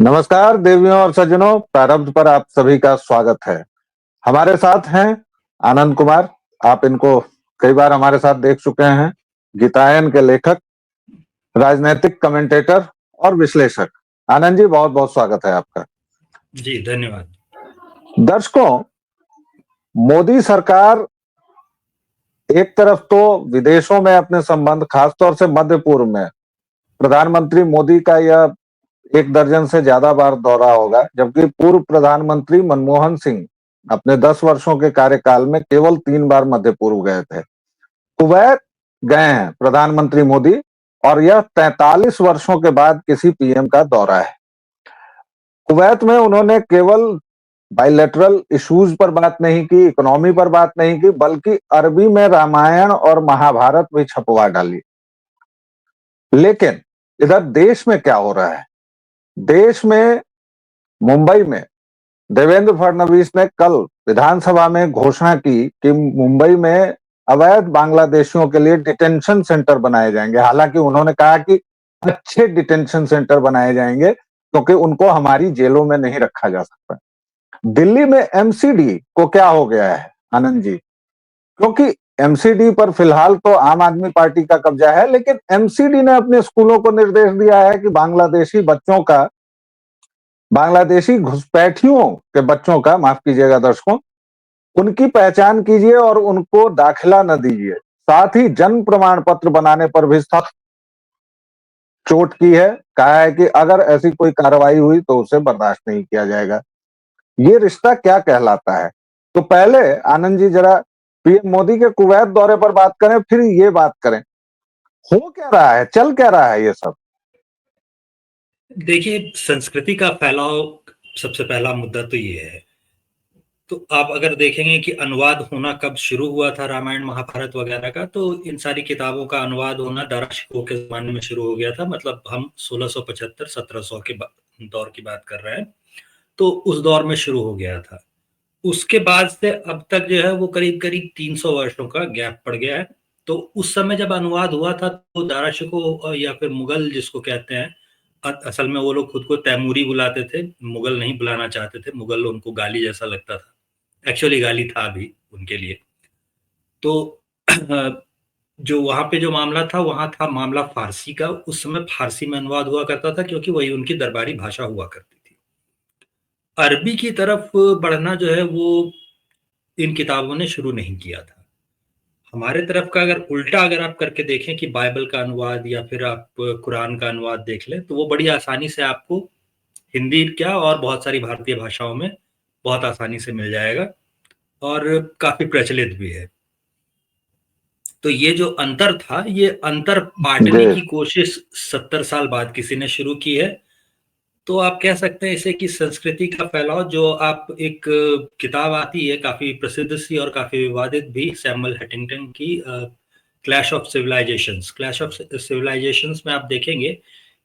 नमस्कार देवियों और सज्जनों, प्रारब्ध पर आप सभी का स्वागत है। हमारे साथ हैं आनंद कुमार। आप इनको कई बार हमारे साथ देख चुके हैं। गीतायन के लेखक, राजनीतिक कमेंटेटर और विश्लेषक। आनंद जी, बहुत बहुत स्वागत है आपका। जी धन्यवाद। दर्शकों, मोदी सरकार एक तरफ तो विदेशों में अपने संबंध, खासतौर से मध्य पूर्व में, प्रधानमंत्री मोदी का यह 1 दर्जन से ज्यादा बार दौरा होगा, जबकि पूर्व प्रधानमंत्री मनमोहन सिंह अपने 10 वर्षों के कार्यकाल में केवल 3 बार मध्य पूर्व गए थे। कुवैत गए हैं प्रधानमंत्री मोदी, और यह 43 वर्षों के बाद किसी पीएम का दौरा है। कुवैत में उन्होंने केवल बायलैटरल इश्यूज पर बात नहीं की, इकोनॉमी पर बात नहीं की, बल्कि अरबी में रामायण और महाभारत भी छपवा डाली। लेकिन इधर देश में क्या हो रहा है? देश में, मुंबई में देवेंद्र फडणवीस ने कल विधानसभा में घोषणा की कि मुंबई में अवैध बांग्लादेशियों के लिए डिटेंशन सेंटर बनाए जाएंगे। हालांकि उन्होंने कहा कि अच्छे डिटेंशन सेंटर बनाए जाएंगे, क्योंकि उनको हमारी जेलों में नहीं रखा जा सकता। दिल्ली में एमसीडी को क्या हो गया है आनंद जी? क्योंकि एमसीडी पर फिलहाल तो आम आदमी पार्टी का कब्जा है, लेकिन एमसीडी ने अपने स्कूलों को निर्देश दिया है कि बांग्लादेशी घुसपैठियों के बच्चों का, माफ कीजिएगा दर्शकों, उनकी पहचान कीजिए और उनको दाखिला न दीजिए। साथ ही जन्म प्रमाण पत्र बनाने पर भी सख्त चोट की है। कहा है कि अगर ऐसी कोई कार्रवाई हुई तो उसे बर्दाश्त नहीं किया जाएगा। ये रिश्ता क्या कहलाता है? तो पहले आनंद जी जरा पीएम मोदी के कुवैत दौरे पर बात करें, फिर ये बात करें हो क्या रहा है, चल क्या रहा है ये सब। देखिए, संस्कृति का फैलाव सबसे पहला मुद्दा तो ये है। तो आप अगर देखेंगे कि अनुवाद होना कब शुरू हुआ था रामायण महाभारत वगैरह का, तो इन सारी किताबों का अनुवाद होना दारा शिकोह के जमाने में शुरू हो गया था। मतलब हम 1675-1700 के दौर की बात कर रहे हैं, तो उस दौर में शुरू हो गया था। उसके बाद से अब तक जो है वो करीब करीब 300 वर्षों का गैप पड़ गया है। तो उस समय जब अनुवाद हुआ था तो दारा शिकोह या फिर मुगल जिसको कहते हैं, असल में वो लोग खुद को तैमूरी बुलाते थे, मुगल नहीं बुलाना चाहते थे। मुगल उनको गाली जैसा लगता था, एक्चुअली गाली था भी उनके लिए। तो जो वहाँ पे जो मामला था, वहाँ था मामला फारसी का। उस समय फारसी में अनुवाद हुआ करता था, क्योंकि वही उनकी दरबारी भाषा हुआ करती थी। अरबी की तरफ बढ़ना जो है वो इन किताबों ने शुरू नहीं किया था। हमारे तरफ का अगर उल्टा अगर आप करके देखें कि बाइबल का अनुवाद या फिर आप कुरान का अनुवाद देख लें, तो वो बड़ी आसानी से आपको हिंदी क्या और बहुत सारी भारतीय भाषाओं में बहुत आसानी से मिल जाएगा, और काफ़ी प्रचलित भी है। तो ये जो अंतर था, ये अंतर पाटने जी, की कोशिश 70 साल बाद किसी ने शुरू की है। तो आप कह सकते हैं इसे कि संस्कृति का फैलाव। जो आप एक किताब आती है काफ़ी प्रसिद्ध सी और काफ़ी विवादित भी, सैमुअल हंटिंगटन की, clash of civilisations. Clash of civilisations में आप देखेंगे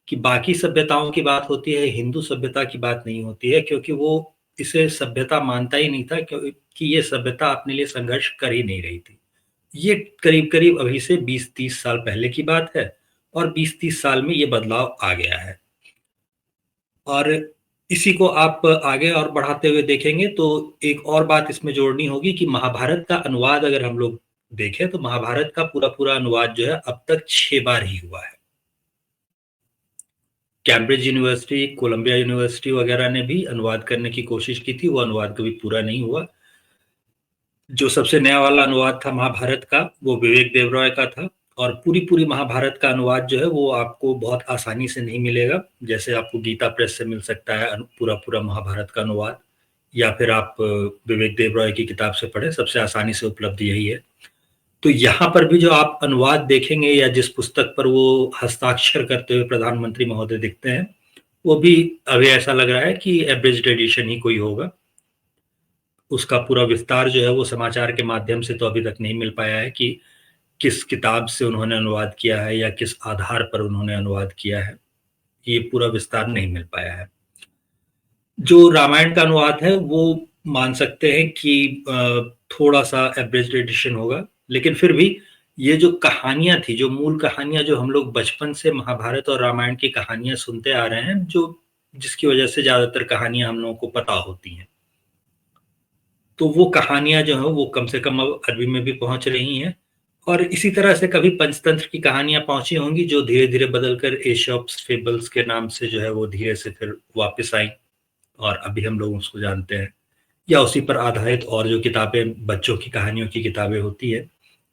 कि बाकी सभ्यताओं की बात होती है, हिंदू सभ्यता की बात नहीं होती है, क्योंकि वो इसे सभ्यता मानता ही नहीं था, क्योंकि ये सभ्यता अपने लिए संघर्ष कर ही नहीं रही थी। ये करीब-करीब अभी से 20-30 साल पहले की बात है, और 20-30 साल में ये बदलाव आ गया है। और इसी को आप आगे और बढ़ाते हुए देखेंगे तो एक और बात इसमें जोड़नी होगी कि महाभारत का अनुवाद अगर हम लोग देखें, तो महाभारत का पूरा-पूरा अनुवाद जो है अब तक 6 बार ही हुआ है। कैम्ब्रिज यूनिवर्सिटी, कोलंबिया यूनिवर्सिटी वगैरह ने भी अनुवाद करने की कोशिश की थी, वो अनुवाद कभी पूरा नहीं हुआ। जो सबसे नया वाला अनुवाद था महाभारत का, वो विवेक देवरॉय का था, और पूरी महाभारत का अनुवाद जो है वो आपको बहुत आसानी से नहीं मिलेगा। जैसे आपको गीता प्रेस से मिल सकता है पूरा महाभारत का अनुवाद, या फिर आप विवेक देवरॉय की किताब से पढ़ें, सबसे आसानी से उपलब्ध यही है। तो यहाँ पर भी जो आप अनुवाद देखेंगे या जिस पुस्तक पर वो हस्ताक्षर करते हुए प्रधानमंत्री महोदय दिखते हैं, वो भी अभी ऐसा लग रहा है कि एब्रिज्ड एडिशन ही कोई होगा। उसका पूरा विस्तार जो है वो समाचार के माध्यम से तो अभी तक नहीं मिल पाया है कि किस किताब से उन्होंने अनुवाद किया है या किस आधार पर उन्होंने अनुवाद किया है। ये पूरा विस्तार नहीं मिल पाया है। जो रामायण का अनुवाद है वो मान सकते हैं कि थोड़ा-सा एब्रिज्ड एडिशन होगा, लेकिन फिर भी ये जो कहानियाँ थी, जो मूल कहानियाँ जो हम लोग बचपन से महाभारत और रामायण की कहानियाँ सुनते आ रहे हैं, जो जिसकी वजह से ज्यादातर कहानियां हम लोगों को पता होती हैं। तो वो कहानियां जो है वो कम से कम अब अरबी में भी पहुंच रही हैं, और इसी तरह से कभी पंचतंत्र की कहानियां पहुंची होंगी जो धीरे धीरे बदलकर एशॉप्स फेबल्स के नाम से जो है वो धीरे से फिर वापस आई, और अभी हम लोग उसको जानते हैं। या उसी पर आधारित और जो किताबें, बच्चों की कहानियों की किताबें होती है,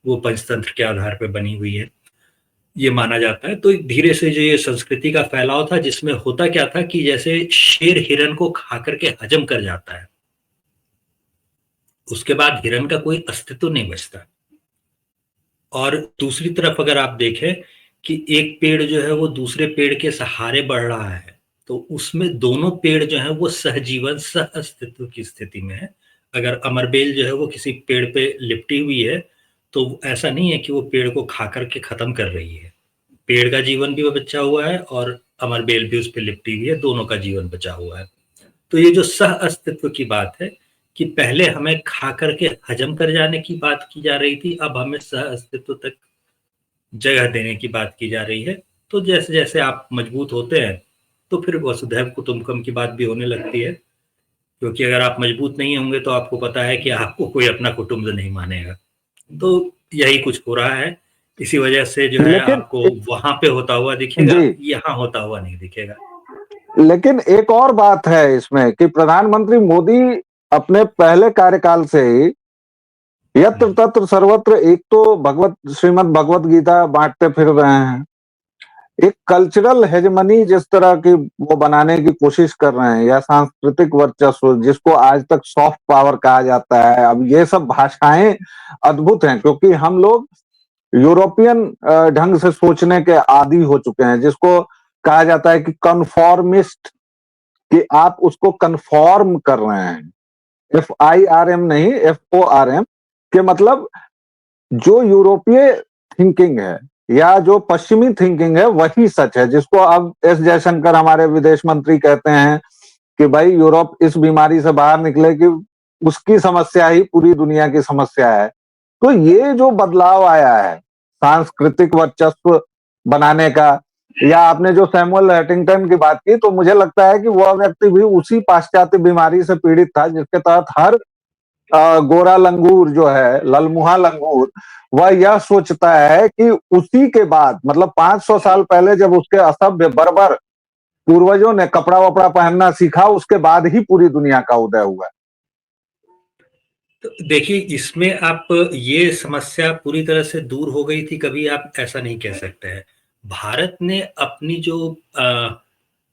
वो पंचतंत्र के आधार पर बनी हुई है, ये माना जाता है। तो धीरे से जो ये संस्कृति का फैलाव था, जिसमें होता क्या था कि जैसे शेर हिरन को खा करके हजम कर जाता है, उसके बाद हिरन का कोई अस्तित्व नहीं बचता। और दूसरी तरफ अगर आप देखें कि एक पेड़ जो है वो दूसरे पेड़ के सहारे बढ़ रहा है, तो उसमें दोनों पेड़ जो है वो सहजीवन, सह अस्तित्व की स्थिति में है। अगर अमरबेल जो है वो किसी पेड़ पे लिपटी हुई है, तो ऐसा नहीं है कि वो पेड़ को खा करके खत्म कर रही है। पेड़ का जीवन भी बचा हुआ है और अमरबेल भी उस पर लिपटी हुई है, दोनों का जीवन बचा हुआ है। तो ये जो सह अस्तित्व की बात है कि पहले हमें खा करके हजम कर जाने की बात की जा रही थी, अब हमें सह अस्तित्व तक जगह देने की बात की जा रही है। तो जैसे जैसे आप मजबूत होते हैं, तो फिर वसुधैव कुटुंबकम की बात भी होने लगती है, क्योंकि अगर आप मजबूत नहीं होंगे तो आपको पता है कि आपको कोई अपना कुटुंब नहीं मानेगा। तो यही कुछ हो रहा है। इसी वजह से जो है लेकिन आपको वहां पे होता हुआ दिखेगा, जी, यहाँ होता हुआ नहीं दिखेगा। लेकिन एक और बात है इसमें कि प्रधानमंत्री मोदी अपने पहले कार्यकाल से ही यत्र हम्म, तत्र सर्वत्र एक तो भगवत श्रीमद् भगवत गीता बांटते फिर रहे हैं, एक कल्चरल हेजमनी जिस तरह की वो बनाने की कोशिश कर रहे हैं, या सांस्कृतिक वर्चस्व जिसको आज तक सॉफ्ट पावर कहा जाता है। अब ये सब भाषाएं अद्भुत हैं, क्योंकि हम लोग यूरोपियन ढंग से सोचने के आदी हो चुके हैं, जिसको कहा जाता है कि कन्फॉर्मिस्ट, कि आप उसको कन्फॉर्म कर रहे हैं। FIRM नहीं, FORM, के मतलब जो यूरोपीय थिंकिंग है या जो पश्चिमी थिंकिंग है वही सच है, जिसको अब एस जयशंकर हमारे विदेश मंत्री कहते हैं कि भाई यूरोप इस बीमारी से बाहर निकले कि उसकी समस्या ही पूरी दुनिया की समस्या है। तो ये जो बदलाव आया है सांस्कृतिक वर्चस्व बनाने का, या आपने जो सैमुअल हैटिंगटन की बात की, तो मुझे लगता है कि वह व्यक्ति भी उसी पाश्चात्य बीमारी से पीड़ित था, जिसके तहत हर गोरा लंगूर जो है, ललमुहा लंगूर, वह यह सोचता है कि उसी के बाद, मतलब 500 साल पहले जब उसके असभ्य बर्बर पूर्वजों ने कपड़ा वपड़ा पहनना सीखा, उसके बाद ही पूरी दुनिया का उदय हुआ। तो देखिए, इसमें आप ये समस्या पूरी तरह से दूर हो गई थी कभी, आप ऐसा नहीं कह सकते हैं। भारत ने अपनी जो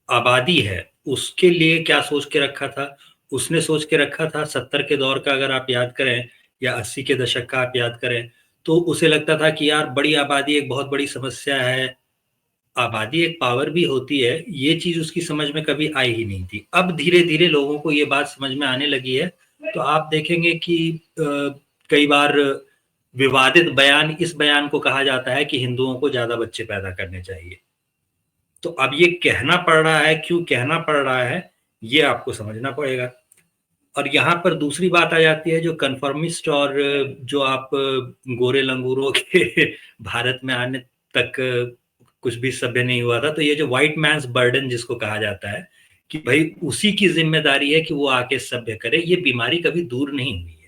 आबादी है उसके लिए क्या सोच के रखा था, उसने सोच के रखा था 70 के दौर का अगर आप याद करें, या 80 के दशक का आप याद करें, तो उसे लगता था कि यार बड़ी आबादी एक बहुत बड़ी समस्या है, आबादी एक पावर भी होती है। ये चीज उसकी समझ में कभी आई ही नहीं थी। अब धीरे धीरे लोगों को ये बात समझ में आने लगी है। तो आप देखेंगे कि कई बार विवादित बयान, इस बयान को कहा जाता है कि हिंदुओं को ज्यादा बच्चे पैदा करने चाहिए। तो अब ये कहना पड़ रहा है, क्यों कहना पड़ रहा है, ये आपको समझना पड़ेगा। और यहाँ पर दूसरी बात आ जाती है, जो कन्फर्मिस्ट और जो आप गोरे लंगूरों के भारत में आने तक कुछ भी सभ्य नहीं हुआ था, तो ये जो व्हाइट मैन्स बर्डन जिसको कहा जाता है कि भाई उसी की जिम्मेदारी है कि वो आके सभ्य करे, ये बीमारी कभी दूर नहीं हुई है।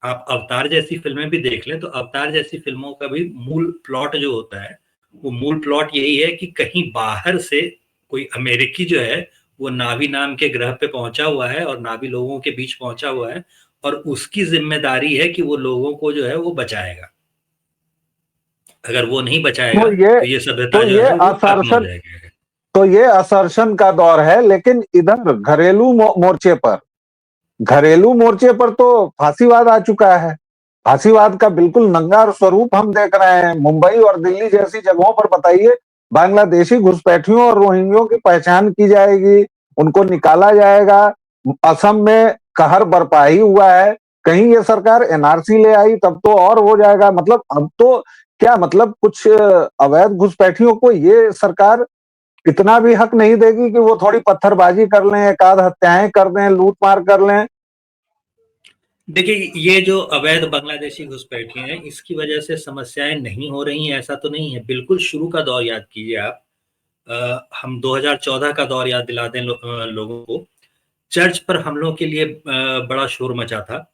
आप अवतार जैसी फिल्में भी देख लें, तो अवतार जैसी फिल्मों का भी मूल प्लॉट जो होता है, वो मूल प्लॉट यही है कि कहीं बाहर से कोई अमेरिकी जो है वो नाभी नाम के ग्रह पे पहुंचा हुआ है और नाभी लोगों के बीच पहुंचा हुआ है, और उसकी जिम्मेदारी है कि वो लोगों को जो है वो बचाएगा। अगर वो नहीं बचाएगा तो ये तो ये सभ्यता तो जो ये है वो खत्म हो असर्शन जाएगी। तो ये असर्शन का दौर है, लेकिन इधर मोर्चे पर घरेलू मोर्चे पर तो फांसीवाद आ चुका है। फांसीवाद का बिल्कुल नंगा स्वरूप हम देख रहे हैं। मुंबई और दिल्ली जैसी जगहों पर बताइए, बांग्लादेशी घुसपैठियों और रोहिंग्यों की पहचान की जाएगी, उनको निकाला जाएगा। असम में कहर बरपा ही हुआ है। कहीं ये सरकार NRC ले आई तब तो और हो जाएगा। मतलब अब तो क्या, मतलब कुछ अवैध घुसपैठियों को ये सरकार इतना भी हक नहीं देगी कि वो थोड़ी पत्थरबाजी कर लें, एक आध हत्याएं कर दें, लूट मार कर लें। देखिए, ये जो अवैध बांग्लादेशी घुसपैठिए हैं, इसकी वजह से समस्याएं नहीं हो रही हैं ऐसा तो नहीं है। बिल्कुल शुरू का दौर याद कीजिए आप। हम 2014 का दौर याद दिला दें लोगों को। चर्च पर हमलों के लिए बड़ा शोर मचा था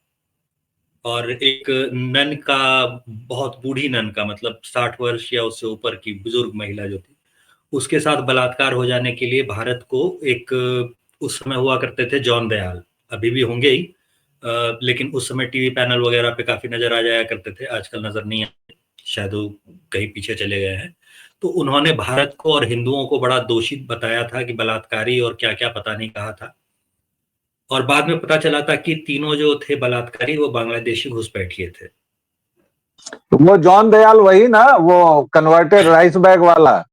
और एक नन का, बहुत बूढ़ी नन का, मतलब 60 वर्ष या उससे ऊपर की बुजुर्ग महिला जो थी, उसके साथ बलात्कार हो जाने के लिए भारत को एक, उस समय हुआ करते थे जॉन दयाल, अभी भी होंगे ही, लेकिन उस समय टीवी पैनल वगैरह पे काफी नजर आ जाया करते थे, आजकल नजर नहीं आते, शायद वो कहीं पीछे चले गए हैं। तो उन्होंने भारत को और हिंदुओं को बड़ा दोषी बताया था कि बलात्कारी और क्या क्या पता नहीं कहा था, और बाद में पता चला था कि तीनों जो थे बलात्कारी वो बांग्लादेशी घुसपैठिए थे। वो जॉन दयाल वही ना, वो कन्वर्टेड राइस बैग वाला?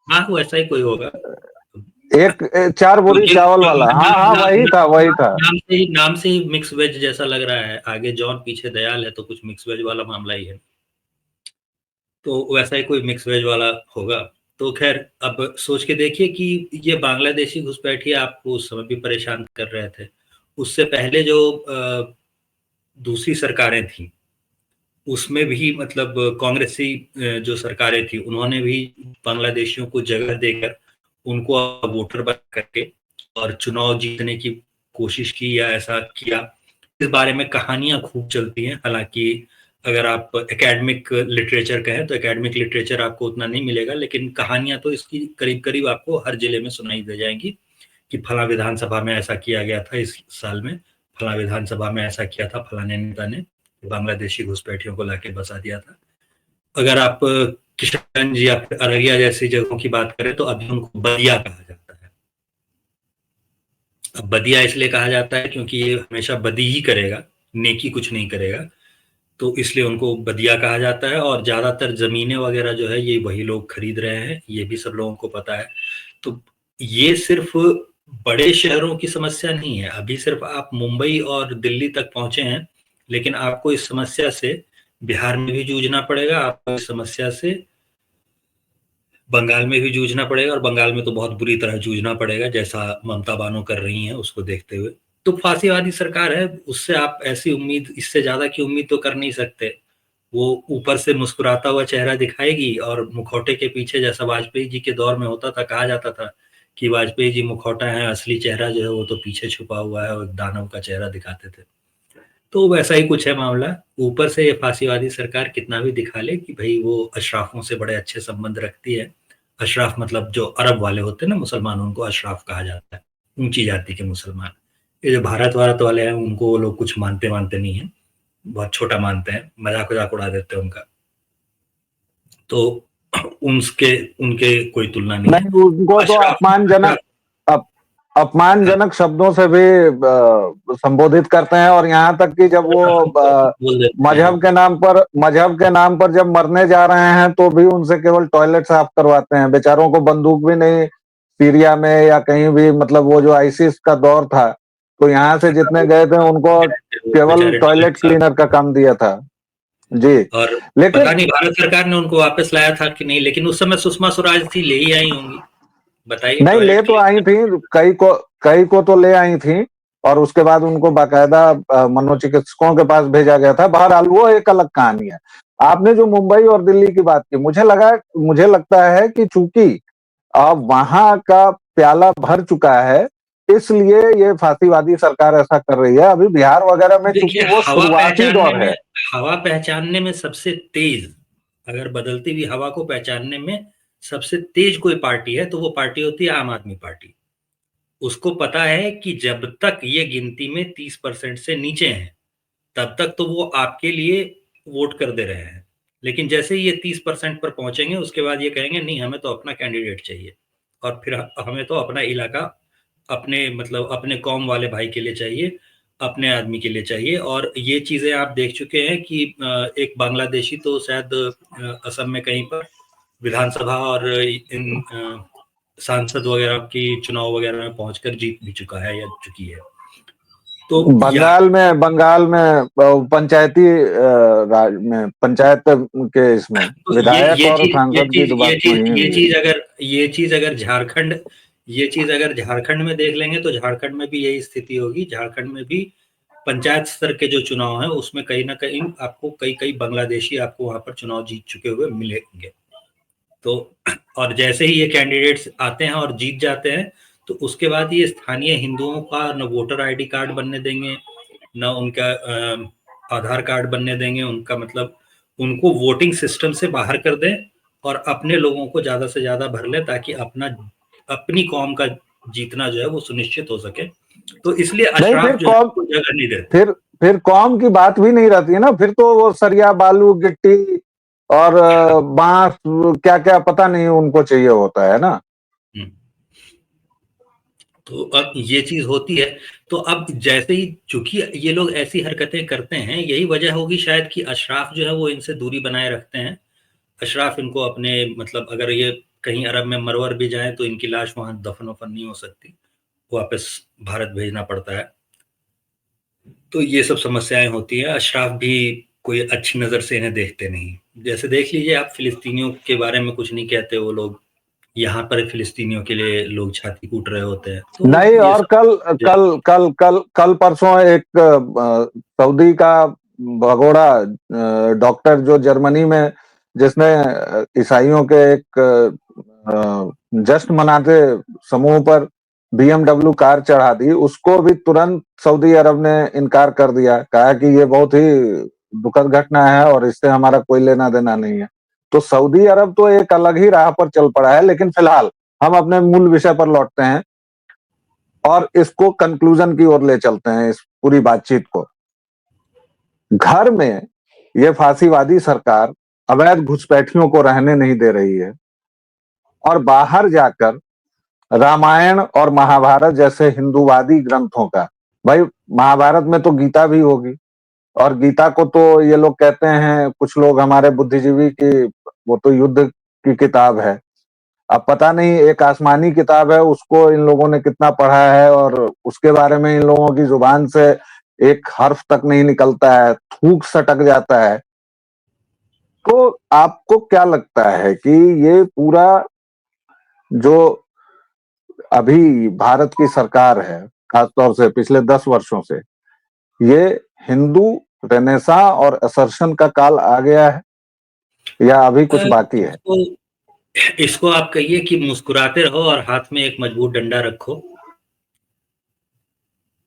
हाँ, वो ऐसा ही कोई होगा। एक 4 बोरी चावल वाला। हाँ हाँ, वही था वही था। नाम से ही मिक्स वेज जैसा लग रहा है, आगे जॉन पीछे दयाल है, तो कुछ मिक्स वेज वाला मामला ही है। तो वैसा ही कोई मिक्स वेज वाला होगा। तो खैर, अब सोच के देखिए कि ये बांग्लादेशी घुसपैठिए आपको उस समय भी परेशान कर रहे थे। उससे पहले जो दूसरी सरकारें थी, उसमें भी मतलब कांग्रेसी जो सरकारें थी, उन्होंने भी बांग्लादेशियों को जगह देकर उनको वोटर बना करके और चुनाव जीतने की कोशिश की या ऐसा किया। इस बारे में कहानियां खूब चलती हैं। हालांकि अगर आप एकेडमिक लिटरेचर कहें तो एकेडमिक लिटरेचर आपको उतना नहीं मिलेगा, लेकिन कहानियां तो इसकी करीब करीब आपको हर जिले में सुनाई दे जाएंगी कि फला विधानसभा में ऐसा किया गया था, इस साल में फला विधानसभा में ऐसा किया था, फलाने नेता ने बांग्लादेशी घुसपैठियों को लाके बसा दिया था। अगर आप किशनगंज या फिर अररिया जैसी जगहों की बात करें तो अभी उनको बदिया कहा जाता है। अब बदिया इसलिए कहा जाता है क्योंकि ये हमेशा बदी ही करेगा, नेकी कुछ नहीं करेगा, तो इसलिए उनको बदिया कहा जाता है। और ज्यादातर जमीनें वगैरह जो है ये वही लोग खरीद रहे हैं, ये भी सब लोगों को पता है। तो ये सिर्फ बड़े शहरों की समस्या नहीं है, अभी सिर्फ आप मुंबई और दिल्ली तक पहुंचे हैं, लेकिन आपको इस समस्या से बिहार में भी जूझना पड़ेगा, आपको इस समस्या से बंगाल में भी जूझना पड़ेगा, और बंगाल में तो बहुत बुरी तरह जूझना पड़ेगा जैसा ममता बानो कर रही हैं उसको देखते हुए। तो फांसीवादी सरकार है, उससे आप ऐसी उम्मीद, इससे ज्यादा की उम्मीद तो कर नहीं सकते। वो ऊपर से मुस्कुराता हुआ चेहरा दिखाएगी और मुखौटे के पीछे, जैसा वाजपेयी जी के दौर में होता था, कहा जाता था कि वाजपेयी जी मुखौटा है, असली चेहरा जो है वो तो पीछे छुपा हुआ है, और एक दानव का चेहरा दिखाते थे। तो वैसा ही कुछ है मामला। ऊपर से ये फांसीवादी सरकार कितना भी दिखा ले कि भाई वो अशराफों से बड़े अच्छे संबंध रखती है। अशराफ मतलब जो अरब वाले होते हैं ना मुसलमान, उनको अशराफ कहा जाता है, ऊंची जाति के मुसलमान। ये जो भारत भारत वाले हैं उनको वो लोग कुछ मानते नहीं है, बहुत छोटा मानते हैं, मजाक उजाक उड़ा देते हैं उनका। तो उनके उनके कोई तुलना नहीं है। नहीं, उनको तो अशराफ अपमानजनक, अपमानजनक शब्दों से भी संबोधित करते हैं। और यहाँ तक कि जब वो बोल देते हैं। मजहब के नाम पर जब मरने जा रहे हैं तो भी उनसे केवल टॉयलेट साफ करवाते हैं। बेचारों को बंदूक भी नहीं, सीरिया में या कहीं भी, मतलब वो जो आईसिस का दौर था, तो यहाँ से जितने गए थे उनको केवल बेचारे टॉयलेट टॉयलेट साफ। क्लीनर का काम दिया था। जी। और पता लेकिन नहीं भारत सरकार ने उनको वापस लाया था कि नहीं, लेकिन उस समय सुषमा स्वराज थी, ले ही आई होंगी। बताइए, नहीं, ले टॉयलेट तो आई क्लीनर। थी, कई को तो ले आई थी, और उसके बाद उनको बाकायदा मनोचिकित्सकों के पास भेजा गया था। बहरहाल वो एक अलग कहानी है। आपने जो मुंबई और दिल्ली की बात की, मुझे लगता है कि चूंकि अब वहां का प्याला भर चुका है, इसलिए ये फांसीवादी सरकार ऐसा कर रही है। अभी बिहार वगैरह में चूंकि देखिए, वो शुरुआती दौर है। हवा पहचानने में सबसे तेज, अगर बदलती हुई हवा को पहचानने में सबसे तेज कोई पार्टी है तो वो पार्टी होती है आम आदमी पार्टी। उसको पता है कि जब तक ये गिनती में 30% से नीचे हैं, तब तक तो वो आपके लिए वोट कर दे रहे हैं। लेकिन जैसे ही ये 30% पर पहुंचेंगे, उसके बाद ये कहेंगे नहीं, हमें तो अपना कैंडिडेट चाहिए, और फिर हमें तो अपना इलाका, अपने मतलब अपने कौम वाले भाई के लिए चाहिए, अपने आदमी के लिए चाहिए। और ये चीजें आप देख चुके हैं कि एक बांग्लादेशी तो शायद असम में कहीं पर विधानसभा और इन सांसद वगैरह की चुनाव वगैरह में पहुंचकर जीत भी चुका है या चुकी है। तो या बंगाल में पंचायती राज में, पंचायत के इसमें तो विधायक ये और चीज ये सांसद की चीज तो ये बात चीज वही ये हुई है। चीज अगर ये चीज अगर झारखंड में देख लेंगे तो झारखंड में भी यही स्थिति होगी। झारखंड में भी पंचायत स्तर के जो चुनाव है उसमें कहीं ना कहीं आपको कई कई बांग्लादेशी आपको वहां पर चुनाव जीत चुके हुए मिलेंगे। तो और जैसे ही ये कैंडिडेट्स आते हैं और जीत जाते हैं, तो उसके बाद ये स्थानीय हिंदुओं का न वोटर आईडी कार्ड बनने देंगे, न उनका आधार कार्ड बनने देंगे, उनका मतलब उनको वोटिंग सिस्टम से बाहर कर दें और अपने लोगों को ज्यादा से ज्यादा भर ले, ताकि अपनी कौम का जीतना जो है वो सुनिश्चित हो सके। तो इसलिए नहीं, अशराफ फिर जो है कौम वो जगह नहीं देते। फिर कौम की बात भी नहीं रहती है ना, फिर तो वो सरिया बालू गिट्टी और बांस क्या क्या पता नहीं उनको चाहिए होता है ना। तो अब ये चीज होती है। तो अब जैसे ही चूंकि ये लोग ऐसी हरकतें करते हैं, यही वजह होगी शायद कि अशराफ जो है वो इनसे दूरी बनाए रखते हैं। अशराफ इनको अपने मतलब अगर ये कहीं अरब में मरवर भी जाए तो इनकी लाश वहां दफन वफन नहीं हो सकती, वापस भारत भेजना पड़ता है। तो ये सब समस्याएं होती है। अशराफ भी कोई अच्छी नजर से इन्हें देखते नहीं। जैसे देख लीजिए आप, फिलिस्तीनियों के बारे में कुछ नहीं कहते वो लोग, यहाँ पर फिलिस्तीनियों के लिए लोग छाती कूट रहे होते हैं। तो नहीं, ये और सब कल कल कल कल कल परसों एक सऊदी का भगोड़ा डॉक्टर जो जर्मनी में, जिसने ईसाइयों के एक जश्न मनाते समूह पर BMW कार चढ़ा दी, उसको भी तुरंत सऊदी अरब ने इनकार कर दिया, कहा कि ये बहुत ही दुखद घटना है और इससे हमारा कोई लेना देना नहीं है। तो सऊदी अरब तो एक अलग ही राह पर चल पड़ा है। लेकिन फिलहाल हम अपने मूल विषय पर लौटते हैं और इसको कंक्लूजन की ओर ले चलते हैं, इस पूरी बातचीत को। घर में ये फांसीवादी सरकार अवैध घुसपैठियों को रहने नहीं दे रही है और बाहर जाकर रामायण और महाभारत जैसे हिंदूवादी ग्रंथों का, भाई महाभारत में तो गीता भी होगी, और गीता को तो ये लोग कहते हैं कुछ लोग हमारे बुद्धिजीवी की वो तो युद्ध की किताब है। अब पता नहीं, एक आसमानी किताब है, उसको इन लोगों ने कितना पढ़ा है और उसके बारे में इन लोगों की जुबान से एक हर्फ तक नहीं निकलता है, थूक सटक जाता है। तो आपको क्या लगता है कि ये पूरा जो अभी भारत की सरकार है, खासतौर से पिछले 10 वर्षों से, ये हिंदू रेनेसा और असर्शन का काल आ गया है या अभी कुछ बाकी है? इसको इसको आप कहिए कि मुस्कुराते रहो और हाथ में एक मजबूत डंडा रखो,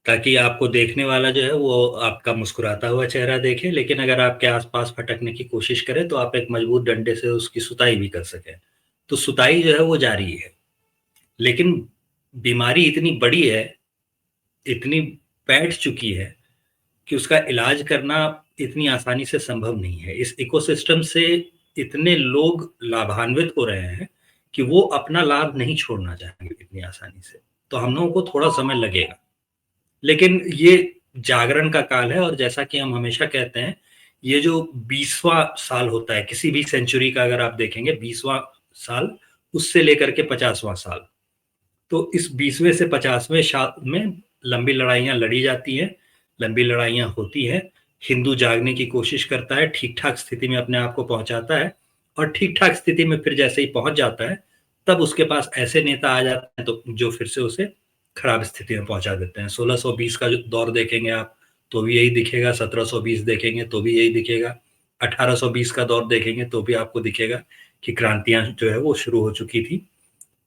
ताकि आपको देखने वाला जो है वो आपका मुस्कुराता हुआ चेहरा देखे। लेकिन अगर आपके आसपास भटकने की कोशिश करे तो आप एक मजबूत डंडे से उसकी सुताई भी कर सकें। तो सुताई जो है वो जारी है। लेकिन बीमारी इतनी बड़ी है, इतनी बैठ चुकी है कि उसका इलाज करना इतनी आसानी से संभव नहीं है। इस इकोसिस्टम से इतने लोग लाभान्वित हो रहे हैं कि वो अपना लाभ नहीं छोड़ना चाहेंगे इतनी आसानी से। तो हम लोगों को थोड़ा समय लगेगा। लेकिन ये जागरण का काल है, और जैसा कि हम हमेशा कहते हैं, ये जो 20वां साल होता है किसी भी सेंचुरी का, अगर आप देखेंगे 20वां साल उससे लेकर के 50वां साल, तो इस 20वें से 50वें साल में लंबी लड़ाइयां लड़ी जाती हैं, लंबी लड़ाइयां होती हैं। हिंदू जागने की कोशिश करता है, ठीक ठाक स्थिति में अपने आप को पहुंचाता है, और ठीक ठाक स्थिति में फिर जैसे ही पहुंच जाता है तब उसके पास ऐसे नेता आ जाते हैं तो जो फिर से उसे खराब स्थिति में पहुंचा देते हैं। 1620 का जो दौर देखेंगे आप तो भी यही दिखेगा, 1720 देखेंगे तो भी यही दिखेगा, 1820 का दौर देखेंगे तो भी आपको दिखेगा कि क्रांतियां जो है वो शुरू हो चुकी थी।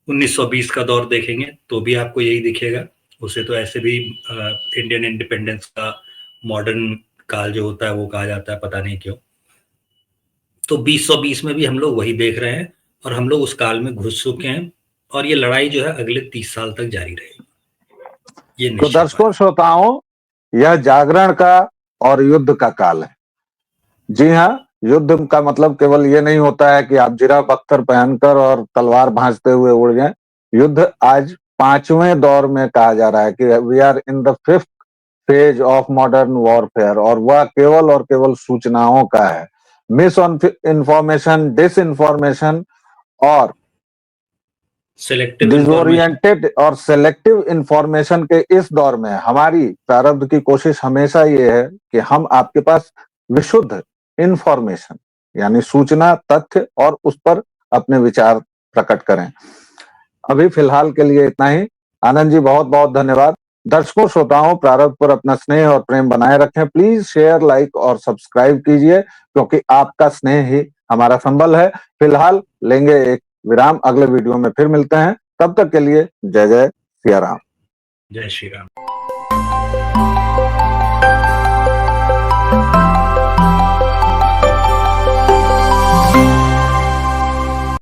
1920 का दौर देखेंगे तो भी आपको यही दिखेगा। उसे तो ऐसे भी इंडियन इंडिपेंडेंस का मॉडर्न काल जो होता है वो कहा जाता है, पता नहीं क्यों। तो 2020 में भी हम लोग वही देख रहे हैं और हम लोग उस काल में घुस चुके हैं, और ये लड़ाई जो है अगले 30 साल तक जारी रहेगी, ये तो निश्चित बात। दर्शकों श्रोताओं, यह जागरण का और युद्ध का काल है। जी हाँ, युद्ध का मतलब केवल ये नहीं होता है कि आप जिराफ अख्तर पहनकर और तलवार भांजते हुए उड़ जाएं। युद्ध आज 5वें दौर में कहा जा रहा है कि we are in the 5th phase of modern warfare, और वह केवल और केवल सूचनाओं का है। मिस इंफॉर्मेशन, डिस इंफॉर्मेशन और सिलेक्टिव इंफॉर्मेशन। डिसोरिएंटेड और सेलेक्टिव इंफॉर्मेशन के इस दौर में हमारी प्रारब्ध की कोशिश हमेशा ये है कि हम आपके पास विशुद्ध इंफॉर्मेशन यानी सूचना, तथ्य और उस पर अपने विचार प्रकट करें। अभी फिलहाल के लिए इतना ही। आनंद जी, बहुत बहुत धन्यवाद। दर्शकों श्रोताओं, प्रारब्ध पर अपना स्नेह और प्रेम बनाए रखें। प्लीज शेयर, लाइक और सब्सक्राइब कीजिए, क्योंकि आपका स्नेह ही हमारा संबल है। फिलहाल लेंगे एक विराम, अगले वीडियो में फिर मिलते हैं। तब तक के लिए जय जय सिया राम। जय श्री राम।